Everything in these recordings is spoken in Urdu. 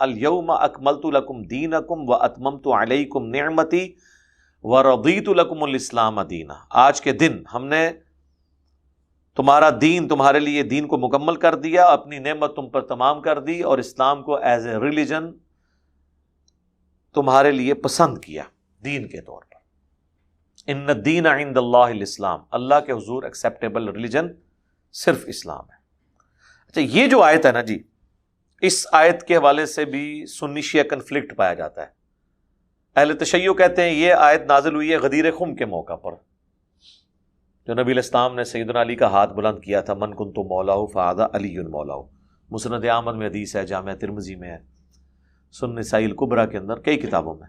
الیوم اکملت لکم دینکم واتممت علیکم نعمتی ورضیت لکم الاسلام دینا. آج کے دن ہم نے تمہارا دین، تمہارے لیے دین کو مکمل کر دیا، اپنی نعمت تم پر تمام کر دی اور اسلام کو ایز اے ریلیجن تمہارے لیے پسند کیا دین کے طور پر. ان الدین عند اللہ الاسلام، اللہ کے حضور ایکسیپٹیبل ریلیجن صرف اسلام ہے. اچھا، یہ جو آیت ہے نا جی، اس آیت کے حوالے سے بھی سنی شیعہ کنفلکٹ پایا جاتا ہے. اہل تشیع کہتے ہیں یہ آیت نازل ہوئی ہے غدیر خم کے موقع پر، جو نبی علیہ السلام نے سیدنا علی کا ہاتھ بلند کیا تھا، من کنت مولاہ فہذا علی مولاہ. مسند احمد میں حدیث ہے، جامع ترمذی میں ہے، سنن نسائی الکبریٰ کے اندر، کئی کتابوں میں.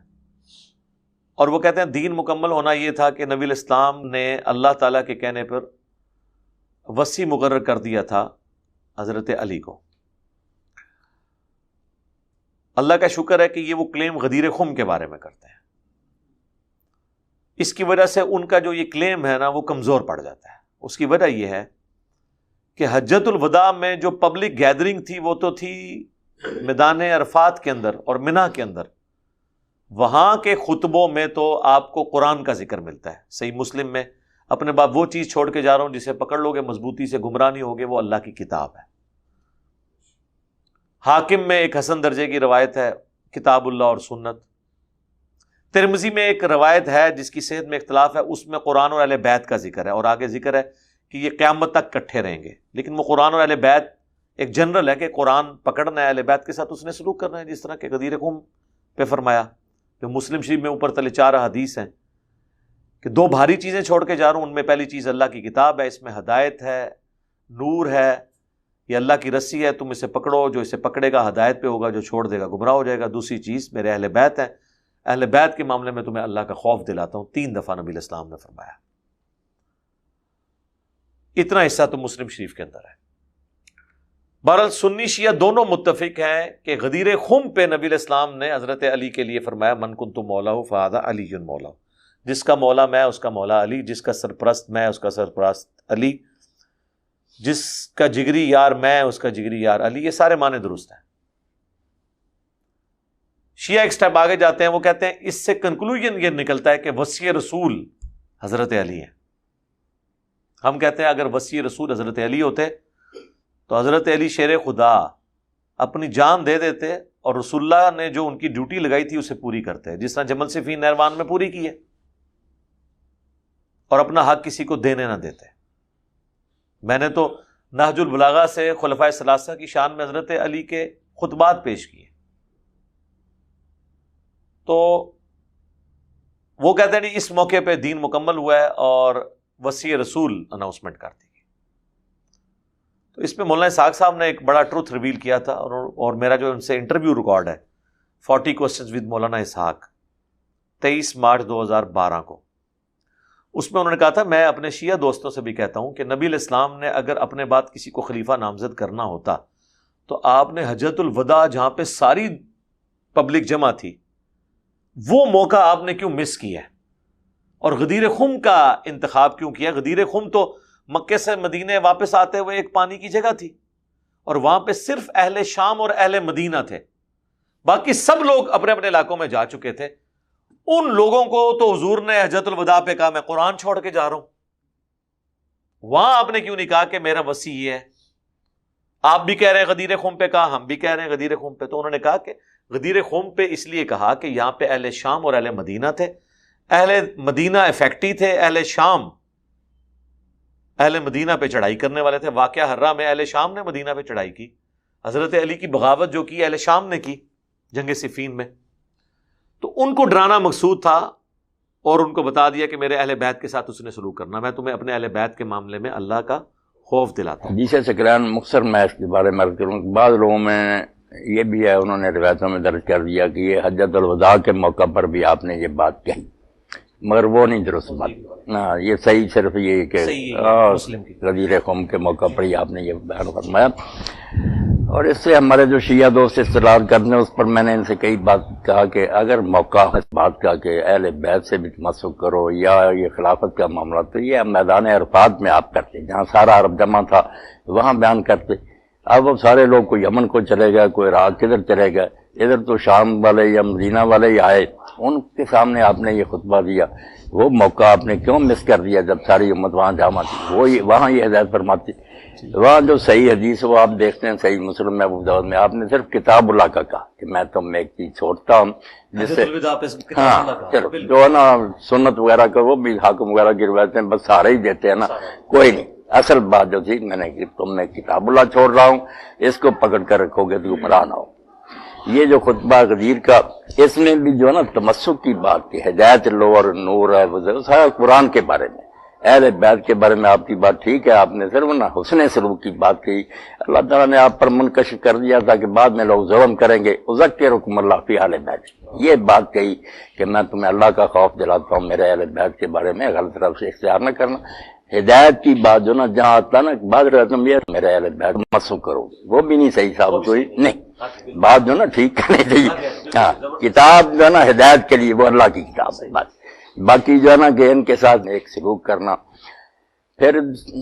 اور وہ کہتے ہیں دین مکمل ہونا یہ تھا کہ نبی علیہ السلام نے اللہ تعالیٰ کے کہنے پر وصی مقرر کر دیا تھا حضرت علی کو. اللہ کا شکر ہے کہ یہ وہ کلیم غدیر خم کے بارے میں کرتے ہیں. اس کی وجہ سے ان کا جو یہ کلیم ہے نا وہ کمزور پڑ جاتا ہے. اس کی وجہ یہ ہے کہ حجۃ الوداع میں جو پبلک گیدرنگ تھی وہ تو تھی میدان عرفات کے اندر اور منی کے اندر. وہاں کے خطبوں میں تو آپ کو قرآن کا ذکر ملتا ہے. صحیح مسلم میں اپنے باپ وہ چیز چھوڑ کے جا رہا ہوں جسے پکڑ لو گے مضبوطی سے گمراہ نہیں ہوگے، وہ اللہ کی کتاب ہے. حاکم میں ایک حسن درجے کی روایت ہے، کتاب اللہ اور سنت. ترمذی میں ایک روایت ہے جس کی صحت میں اختلاف ہے، اس میں قرآن اور اہل بیت کا ذکر ہے، اور آگے ذکر ہے کہ یہ قیامت تک کٹھے رہیں گے. لیکن وہ قرآن اور اہل بیت ایک جنرل ہے کہ قرآن پکڑنا ہے، اہل بیت کے ساتھ اس نے سلوک کرنا ہے، جس طرح کہ غدیر خم پہ فرمایا. جو مسلم شریف میں اوپر تلے 4 حدیث ہیں کہ 2 بھاری چیزیں چھوڑ کے جا رہا ہوں، ان میں پہلی چیز اللہ کی کتاب ہے، اس میں ہدایت ہے، نور ہے، یہ اللہ کی رسی ہے، تم اسے پکڑو، جو اسے پکڑے گا ہدایت پہ ہوگا، جو چھوڑ دے گا گمراہ ہو جائے گا. دوسری چیز میرے اہل بیت ہیں، اہل بیت کے معاملے میں تمہیں اللہ کا خوف دلاتا ہوں. 3 دفعہ نبی علیہ السلام نے فرمایا. اتنا حصہ تو مسلم شریف کے اندر ہے. بہرحال سنی شیعہ دونوں متفق ہیں کہ غدیر خم پہ نبی علیہ السلام نے حضرت علی کے لیے فرمایا من کنت مولاہ فہذا علی مولاہ. جس کا مولا میں اس کا مولا علی، جس کا سرپرست میں اس کا سرپرست علی، جس کا جگری یار میں اس کا جگری یار علی. یہ سارے معنی درست ہیں. شیعہ ایک سٹیپ آگے جاتے ہیں، وہ کہتے ہیں اس سے کنکلوژن یہ نکلتا ہے کہ وصی رسول حضرت علی ہیں. ہم کہتے ہیں اگر وصی رسول حضرت علی ہوتے تو حضرت علی شیر خدا اپنی جان دے دیتے اور رسول اللہ نے جو ان کی ڈیوٹی لگائی تھی اسے پوری کرتے، جس طرح جمل صفین نہروان میں پوری کی ہے، اور اپنا حق کسی کو دینے نہ دیتے. میں نے تو نہج البلاغہ سے خلفائے ثلاثہ کی شان میں حضرت علی کے خطبات پیش کیے. تو وہ کہتے ہیں اس موقع پہ دین مکمل ہوا ہے اور وصی رسول اناؤنسمنٹ کر دی. تو اس پہ مولانا اسحاق صاحب نے ایک بڑا ٹروتھ ریویل کیا تھا، اور میرا جو ان سے انٹرویو ریکارڈ ہے 40 کوسچنز ود مولانا اسحاق 23 مارچ 2012 کو، اس میں انہوں نے کہا تھا میں اپنے شیعہ دوستوں سے بھی کہتا ہوں کہ نبی علیہ السلام نے اگر اپنے بعد کسی کو خلیفہ نامزد کرنا ہوتا تو آپ نے حجۃ الوداع جہاں پہ ساری پبلک جمع تھی وہ موقع آپ نے کیوں مس کیا ہے، اور غدیر خم کا انتخاب کیوں کیا؟ غدیر خم تو مکے سے مدینے واپس آتے ہوئے ایک پانی کی جگہ تھی، اور وہاں پہ صرف اہل شام اور اہل مدینہ تھے، باقی سب لوگ اپنے اپنے علاقوں میں جا چکے تھے. ان لوگوں کو تو حضور نے حجۃ الوداع پہ کہا میں قرآن چھوڑ کے جا رہا ہوں. وہاں آپ نے کیوں نہیں کہا کہ میرا وصی یہ ہے؟ آپ بھی کہہ رہے ہیں غدیر خم پہ کہا، ہم بھی کہہ رہے ہیں غدیر خم پہ. تو انہوں نے کہا کہ غدیر خم پہ اس لیے کہا کہ یہاں پہ اہل شام اور اہل مدینہ تھے. اہل مدینہ افیکٹی تھے، اہل شام اہل مدینہ پہ چڑھائی کرنے والے تھے. واقعہ حرہ میں اہل شام نے مدینہ پہ چڑھائی کی. حضرت علی کی بغاوت جو کی اہل شام نے کی جنگ صفین میں. تو ان کو ڈرانا مقصود تھا اور ان کو بتا دیا کہ میرے اہل بیت کے ساتھ اس نے سلوک کرنا. میں تمہیں اپنے اہل بیت کے معاملے میں اللہ کا خوف دلاتا ہوں. حدیث سکران مختصر میں اس کے بارے میں عرض کروں. بعض لوگوں میں یہ بھی ہے، انہوں نے روایتوں میں درج کر دیا کہ یہ حجۃ الوداع کے موقع پر بھی آپ نے یہ بات کہی، مگر وہ نہیں درست بات. ہاں، یہ صحیح صرف یہ کہ غدیر خم کے موقع پر ہی آپ نے یہ بیان فرمایا. اور اس سے ہمارے جو شیعہ دوست استدلال کرتے ہیں اس پر میں نے ان سے کئی بات کہا کہ اگر موقع اس بات کا کہ اہل بیت سے بھی تمسک کرو یا یہ خلافت کا معاملہ، تو یہ میدان عرفات میں آپ کرتے جہاں سارا عرب جمع تھا وہاں بیان کرتے. اب وہ سارے لوگ کوئی یمن کو چلے گئے، کوئی عراق کدھر چلے گئے، ادھر تو شام والے یا مدینہ والے ہی آئے، ان کے سامنے آپ نے یہ خطبہ دیا، وہ موقع آپ نے کیوں مس کر دیا جب ساری امت وہاں جمع تھی؟ وہ وہاں یہ ہدایت فرماتی، وہاں جو صحیح حدیث وہ آپ دیکھتے ہیں صحیح مسلم میں، ابو داؤد میں، آپ نے صرف کتاب اللہ کا کہا کہ میں تم میں ایک چیز چھوڑتا ہوں جس سے ہاں چلو جو ہے نا سنت وغیرہ کا وہ بھی حاکم وغیرہ کی روایتیں بس سارے ہی دیتے ہیں نا، کوئی نہیں، اصل بات جو تھی میں نے کہ تم میں کتاب اللہ چھوڑ رہا ہوں، اس کو پکڑ کر رکھو گے تو گمراہ نہ ہو۔ یہ جو خطبہ غدیر کا، اس میں بھی جو ہے نا تمسک کی بات کی، ہدایت لو اور نور ہے، وہ سارا قرآن کے بارے میں، اہل بیت کے بارے میں آپ کی بات ٹھیک ہے، آپ نے صرف نا حسن سلوک کی بات کی، اللہ تعالیٰ نے آپ پر منکشف کر دیا تھا کہ بعد میں لوگ ظلم کریں گے، اذکرکم اللہ فی اہل بیت، یہ بات کہی کہ میں تمہیں اللہ کا خوف دلاتا ہوں، میرے اہل بیت کے بارے میں غلط طرف سے اختیار نہ کرنا۔ ہدایت کی بات جو نا جہاں آتا نا بعد رہتا یہ میرے اہل بیت مسو کرو، وہ بھی نہیں صحیح ثابت ہوئی، نہیں بات جو نا ٹھیک کرنی چاہیے۔ ہاں کتاب جو ہے نا ہدایت کے لیے وہ اللہ کی کتاب ہے، بات باقی جو ہے نا کہ ان کے ساتھ ایک سلوک کرنا۔ پھر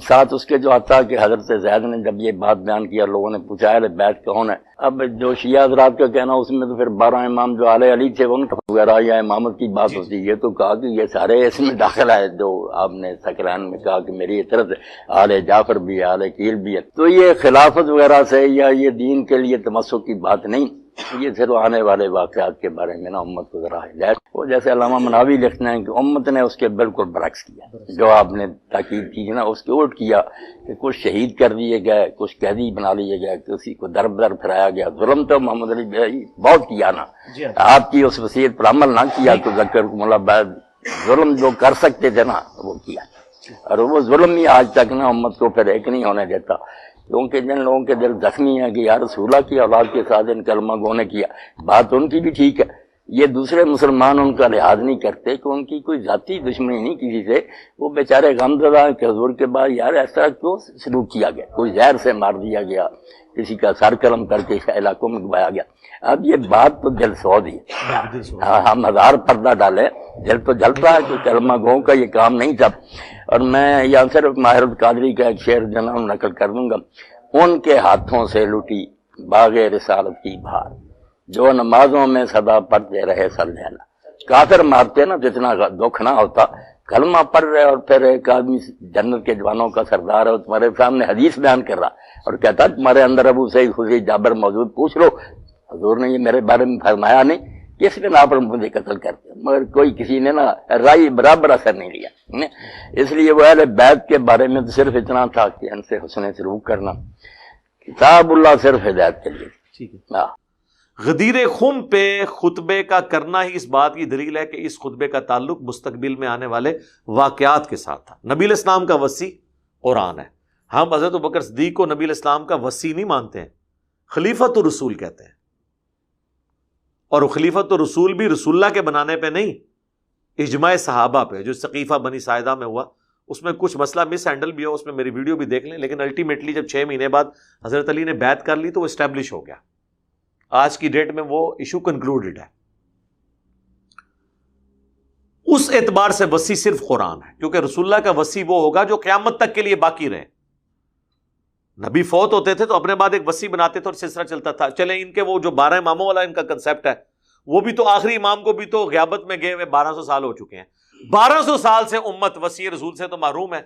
ساتھ اس کے جو آتا کہ حضرت زید نے جب یہ بات بیان کیا، لوگوں نے پوچھا اہل بیت کون ہے؟ اب جو شیعہ حضرات کا کہنا اس میں تو پھر 12 امام جو آل علی تھے ان وغیرہ یا امامت کی بات ہوتی، یہ تو کہا کہ یہ سارے اس میں داخل ہے جو آپ نے سکران میں کہا کہ میری اطرت آل جعفر بھی ہے، آل عقیل بھی ہے، تو یہ خلافت وغیرہ سے یا یہ دین کے لیے تمسک کی بات نہیں، یہ صرف آنے والے واقعات کے بارے میں نا امت کو ذرا ہدایت۔ وہ جیسے علامہ مناوی لکھتے ہیں کہ امت نے اس کے بالکل برعکس کیا، جو آپ نے تاکید کی نا اس کے الٹ کیا کہ کچھ شہید کر دیے گئے، کچھ قیدی بنا لیے گئے، کسی کو در بدر پھرایا گیا، ظلم تو محمد علی بھائی بہت کیا نا، آپ کی اس وصیت پر عمل نہ کیا تو ذکرکم اللہ بعد، ظلم جو کر سکتے تھے نا وہ کیا، اور وہ ظلم ہی آج تک نا امت کو پھر ایک نہیں ہونے دیتا، کیونکہ جن لوگوں کے دل زخمی ہیں کہ یا رسول اللہ کی اولاد کے ساتھ ان کلمہ گو نے کیا، بات ان کی بھی ٹھیک ہے، یہ دوسرے مسلمان ان کا لحاظ نہیں کرتے کہ ان کی کوئی ذاتی دشمنی نہیں کسی سے، وہ بیچارے غمزدہ ہیں کہ حضور کے بعد یار اس طرح کیوں سلوک کیا گیا، کوئی زہر سے مار دیا گیا، کسی کا سر قلم کر کے علاقوں میں گوایا گیا۔ اب یہ بات تو دل سود ہی، ہم 1000 پردہ ڈالیں دل تو جلتا ہے کہ کلمہ گو کا یہ کام نہیں تھا۔ اور میں یہاں صرف ماہر القادری کا ایک شعر جناب نقل کر دوں گا، ان کے ہاتھوں سے لٹی باغ رسالت کی بہار، جو نمازوں میں صدا پڑھتے رہے صلی اللہ، کافر مارتے نا جتنا دکھ نہ ہوتا، کلمہ پڑھ رہے اور پھر ایک آدمی جنت کے جوانوں کا سردار ہے تمہارے سامنے حدیث بیان کر رہا اور کہتا تمہارے اندر ابو سعید خدری جابر موجود، پوچھ لو حضور نے یہ میرے بارے میں فرمایا نہیں، کس نے نا پر مجھے قتل کرتے، مگر کوئی کسی نے نا رائے برابر اثر نہیں لیا۔ اس لیے وہ اہل بیت کے بارے میں تو صرف اتنا تھا کہ ان سے حسن سلوک کرنا، کتاب اللہ صرف ہدایت کے لیے۔ غدیر خم پہ خطبے کا کرنا ہی اس بات کی دلیل ہے کہ اس خطبے کا تعلق مستقبل میں آنے والے واقعات کے ساتھ تھا۔ نبی علیہ السلام کا وصی قرآن ہے، ہم حضرت ابوبکر صدیق کو نبی علیہ السلام کا وصی نہیں مانتے ہیں، خلیفۃ الرسول کہتے ہیں، اور خلیفۃ الرسول بھی رسول اللہ کے بنانے پہ نہیں، اجماع صحابہ پہ، جو سقیفہ بنی ساعدہ میں ہوا، اس میں کچھ مسئلہ مس ہینڈل بھی ہو، اس میں میری ویڈیو بھی دیکھ لیں، لیکن الٹیمیٹلی جب 6 مہینے بعد حضرت علی نے بیعت کر لی تو وہ اسٹیبلش ہو گیا، آج کی ڈیٹ میں وہ ایشو کنکلوڈڈ ہے۔ اس اعتبار سے وصی صرف قرآن ہے، کیونکہ رسول اللہ کا وصی وہ ہوگا جو قیامت تک کے لیے باقی رہے۔ نبی فوت ہوتے تھے تو اپنے بعد ایک وصی بناتے تھے اور سلسلہ چلتا تھا۔ چلے ان کے وہ جو 12 اماموں والا ان کا کنسیپٹ ہے، وہ بھی تو آخری امام کو بھی تو غیابت میں گئے ہوئے 1200 سال ہو چکے ہیں، 1200 سال سے امت وصی رسول سے تو محروم ہے،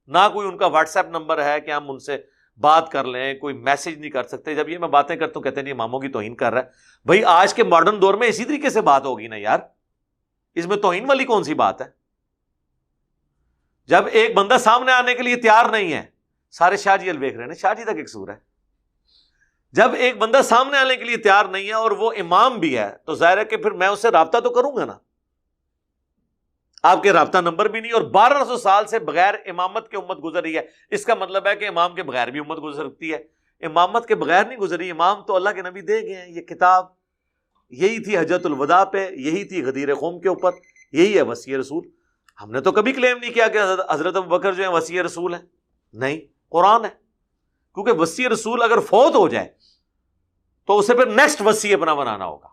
نہ کوئی ان کا واٹس ایپ نمبر ہے کہ ہم ان سے بات کر لیں، کوئی میسج نہیں کر سکتے۔ جب یہ میں باتیں کرتا ہوں کہتے ہیں اماموں کی توہین کر رہا ہے، بھائی آج کے ماڈرن دور میں اسی طریقے سے بات ہوگی نا یار، اس میں توہین والی کون سی بات ہے؟ جب ایک بندہ سامنے آنے کے لیے تیار نہیں ہے، سارے شاہ جی الویخ رہے ہیں، شاہ جی تک ایک سور ہے، جب ایک بندہ سامنے آنے کے لیے تیار نہیں ہے اور وہ امام بھی ہے تو ظاہر ہے کہ پھر میں اس سے رابطہ تو کروں گا نا، آپ کے رابطہ نمبر بھی نہیں، اور 1200 سال سے بغیر امامت کے امت گزر رہی ہے، اس کا مطلب ہے کہ امام کے بغیر بھی امت گزر سکتی ہے، امامت کے بغیر نہیں گزری، امام تو اللہ کے نبی دے گئے ہیں۔ یہ کتاب یہی تھی حجۃ الوداع پہ، یہی تھی غدیر قوم کے اوپر، یہی ہے وصی رسول۔ ہم نے تو کبھی کلیم نہیں کیا کہ حضرت ابوبکر جو ہیں وصی رسول ہیں، نہیں، قرآن ہے، کیونکہ وصی رسول اگر فوت ہو جائے تو اسے پھر نیکسٹ وصی اپنا بنانا ہوگا،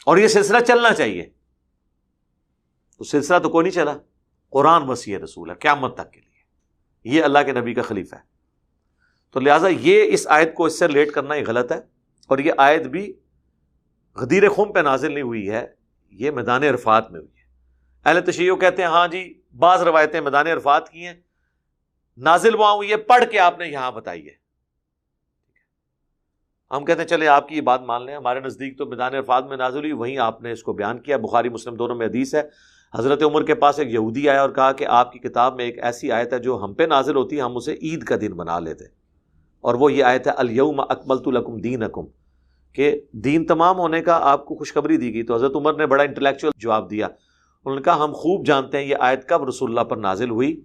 اور یہ سلسلہ چلنا چاہیے، تو سلسلہ تو کوئی نہیں چلا، قرآن وصی رسول ہے قیامت تک کے لیے، یہ اللہ کے نبی کا خلیفہ ہے۔ تو لہٰذا یہ اس آیت کو اس سے ریلیٹ کرنا ہی غلط ہے، اور یہ آیت بھی غدیر خم پہ نازل نہیں ہوئی ہے، یہ میدان عرفات میں ہوئی ہے۔ اہل تشیع کہتے ہیں ہاں جی بعض روایتیں میدان عرفات کی ہیں، نازل وہاں ہوئی ہے، پڑھ کے آپ نے یہاں بتائی ہے۔ ہم کہتے ہیں چلے آپ کی یہ بات مان لیں، ہمارے نزدیک تو میدان عرفات میں نازل ہوئی، وہیں آپ نے اس کو بیان کیا۔ بخاری مسلم دونوں میں حدیث ہے، حضرت عمر کے پاس ایک یہودی آیا اور کہا کہ آپ کی کتاب میں ایک ایسی آیت ہے جو ہم پہ نازل ہوتی ہے، ہم اسے عید کا دن بنا لیتے، اور وہ یہ آیت ہے الیوم اکملت لکم دینکم، کہ دین تمام ہونے کا آپ کو خوشخبری دی گئی۔ تو حضرت عمر نے بڑا انٹلیکچوئل جواب دیا، انہوں نے کہا ہم خوب جانتے ہیں یہ آیت کب رسول اللہ پر نازل ہوئی،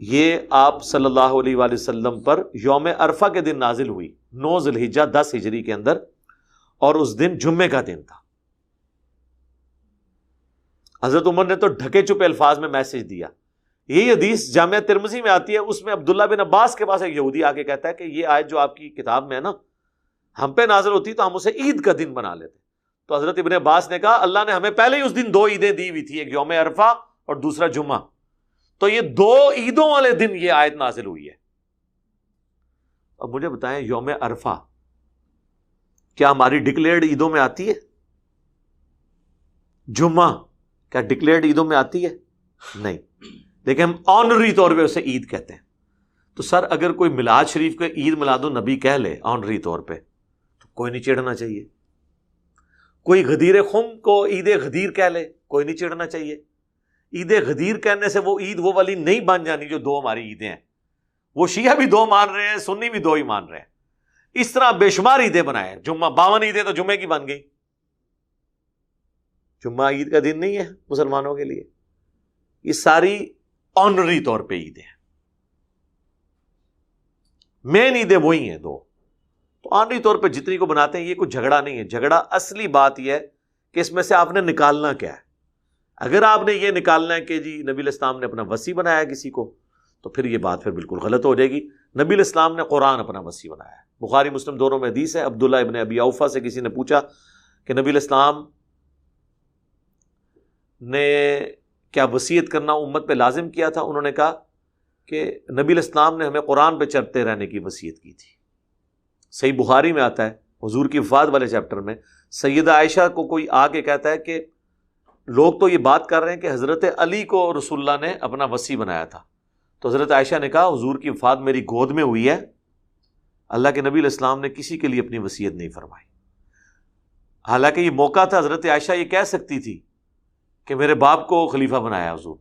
یہ آپ صلی اللہ علیہ وآلہ وسلم پر یوم عرفہ کے دن نازل ہوئی، 9 ذی الحجہ 10 ہجری کے اندر، اور اس دن جمعے کا دن تھا۔ حضرت عمر نے تو ڈھکے چھپے الفاظ میں میسج دیا۔ یہ حدیث جامعہ ترمذی میں آتی ہے، اس میں عبداللہ بن عباس کے پاس ایک یہودی آ کے کہتا ہے کہ یہ آیت جو آپ کی کتاب میں ہے نا ہم پہ نازل ہوتی تو ہم اسے عید کا دن بنا لیتے۔ تو حضرت ابن عباس نے کہا اللہ نے ہمیں پہلے ہی اس دن 2 عیدیں دی ہوئی تھی، ایک یوم عرفہ اور دوسرا جمعہ، تو یہ 2 عیدوں والے دن یہ آیت نازل ہوئی ہے۔ اب مجھے بتائیں یوم عرفہ کیا ہماری ڈکلیئرڈ عیدوں میں آتی ہے؟ جمعہ کیا ڈکلیئرڈ عیدوں میں آتی ہے؟ نہیں، لیکن ہم آنری طور پہ اسے عید کہتے ہیں۔ تو سر اگر کوئی میلاد شریف کو عید میلاد النبی کہہ لے آنری طور پہ تو کوئی نہیں چڑھنا چاہیے۔ کوئی غدیر خم کو عید غدیر کہہ لے، کوئی نہیں چڑھنا چاہیے۔ عید غدیر کہنے سے وہ عید وہ والی نہیں بن جانی جو 2 ہماری عیدیں ہیں۔ وہ شیعہ بھی 2 مان رہے ہیں، سنی بھی 2 ہی مان رہے ہیں۔ اس طرح بے شمار عیدیں بنائے، جمعہ 52 عیدیں تو جمعے کی بن گئی۔ جمعہ عید کا دن نہیں ہے مسلمانوں کے لیے، یہ ساری آنری طور پہ عیدیں ہیں۔ مین عیدیں وہی ہیں 2، تو آنری طور پہ جتنی کو بناتے ہیں یہ کوئی جھگڑا نہیں ہے۔ جھگڑا اصلی بات یہ ہے کہ اس میں سے آپ نے نکالنا کیا ہے۔ اگر آپ نے یہ نکالنا ہے کہ جی نبی الاسلام نے اپنا وصی بنایا کسی کو، تو پھر یہ بات پھر بالکل غلط ہو جائے گی۔ نبی الاسلام نے قرآن اپنا وصی بنایا ہے، بخاری مسلم دونوں میں حدیث ہے۔ عبداللہ ابن ابی اوفا سے کسی نے پوچھا کہ نبی الاسلام نے کیا وصیت کرنا امت پہ لازم کیا تھا؟ انہوں نے کہا کہ نبی الاسلام نے ہمیں قرآن پہ چلتے رہنے کی وصیت کی تھی۔ صحیح بخاری میں آتا ہے حضور کی وفات والے چیپٹر میں، سیدہ عائشہ کو کوئی آ کے کہتا ہے کہ لوگ تو یہ بات کر رہے ہیں کہ حضرت علی کو رسول اللہ نے اپنا وصی بنایا تھا۔ تو حضرت عائشہ نے کہا حضور کی وفات میری گود میں ہوئی ہے، اللہ کے نبی علیہ السلام نے کسی کے لیے اپنی وصیت نہیں فرمائی۔ حالانکہ یہ موقع تھا حضرت عائشہ یہ کہہ سکتی تھی کہ میرے باپ کو خلیفہ بنایا حضور،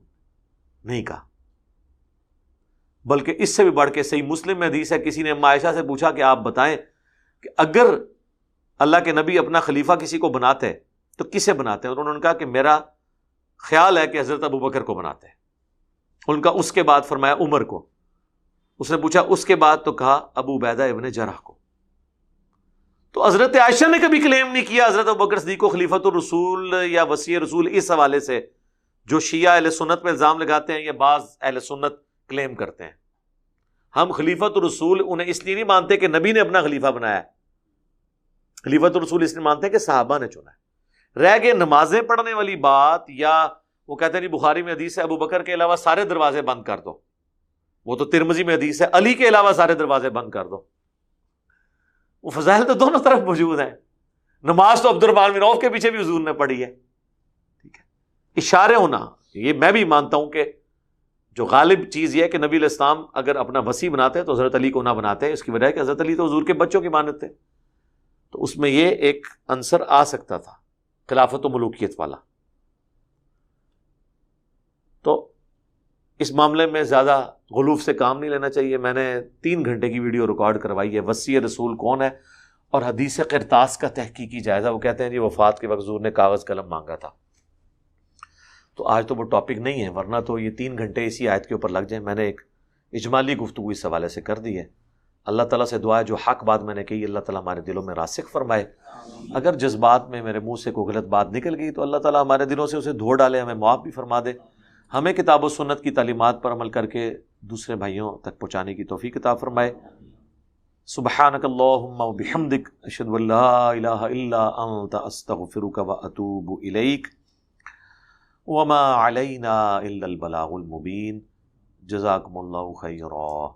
نہیں کہا۔ بلکہ اس سے بھی بڑھ کے صحیح مسلم میں حدیث ہے، کسی نے اما عائشہ سے پوچھا کہ آپ بتائیں کہ اگر اللہ کے نبی اپنا خلیفہ کسی کو بناتے تو کسے بناتے ہیں؟ اور انہوں نے کہا کہ میرا خیال ہے کہ حضرت ابو بکر کو بناتے ہیں۔ ان کا اس کے بعد فرمایا عمر کو۔ اس نے پوچھا اس کے بعد، تو کہا ابو عبیدہ ابن جرح کو۔ تو حضرت عائشہ نے کبھی کلیم نہیں کیا حضرت ابوبکر صدیق کو خلیفۃ الرسول یا وصی رسول، اس حوالے سے جو شیعہ اہل سنت پہ الزام لگاتے ہیں یا بعض اہل سنت کلیم کرتے ہیں۔ ہم خلیفۃ الرسول انہیں اس لیے نہیں مانتے کہ نبی نے اپنا خلیفہ بنایا ہے، خلیفۃ الرسول اس لیے مانتے ہیں کہ صحابہ نے چنا ہے۔ رہ گئے نمازیں پڑھنے والی بات، یا وہ کہتے ہیں جی بخاری میں حدیث ہے ابو بکر کے علاوہ سارے دروازے بند کر دو، وہ تو ترمذی میں حدیث ہے علی کے علاوہ سارے دروازے بند کر دو۔ وہ فضائل تو دونوں طرف موجود ہیں۔ نماز تو عبد الرحمن بن عوف کے پیچھے بھی حضور نے پڑھی ہے، ٹھیک ہے۔ اشارے ہونا، یہ میں بھی مانتا ہوں کہ جو غالب چیز یہ ہے کہ نبی علیہ السلام اگر اپنا وصی بناتے تو حضرت علی کو نہ بناتے، اس کی وجہ ہے کہ حضرت علی تو حضور کے بچوں کی مانت تھے، تو اس میں یہ ایک عنصر آ سکتا تھا خلافت و ملوکیت والا۔ تو اس معاملے میں زیادہ غلوف سے کام نہیں لینا چاہیے۔ میں نے 3 گھنٹے کی ویڈیو ریکارڈ کروائی ہے، وصی رسول کون ہے اور حدیث قرطاس کا تحقیقی جائزہ۔ وہ کہتے ہیں جی وفات کے وقت حضور نے کاغذ قلم مانگا تھا۔ تو آج تو وہ ٹاپک نہیں ہے، ورنہ تو یہ 3 گھنٹے اسی آیت کے اوپر لگ جائیں۔ میں نے ایک اجمالی گفتگو اس حوالے سے کر دی ہے۔ اللہ تعالیٰ سے دعا ہے جو حق بات میں نے کہی اللہ تعالیٰ ہمارے دلوں میں راسخ فرمائے۔ اگر جذبات میں میرے منہ سے کوئی غلط بات نکل گئی تو اللہ تعالیٰ ہمارے دلوں سے اسے دھو ڈالے، ہمیں معاف بھی فرما دے، ہمیں کتاب و سنت کی تعلیمات پر عمل کر کے دوسرے بھائیوں تک پہنچانے کی توفیق عطا فرمائے۔ سبحانک اللہم و بحمدک، اشہد ان لا الہ الا انت، استغفرک و اتوب الیک، وما علینا الا البلاغ المبین۔ جزاکم اللہ خیرا۔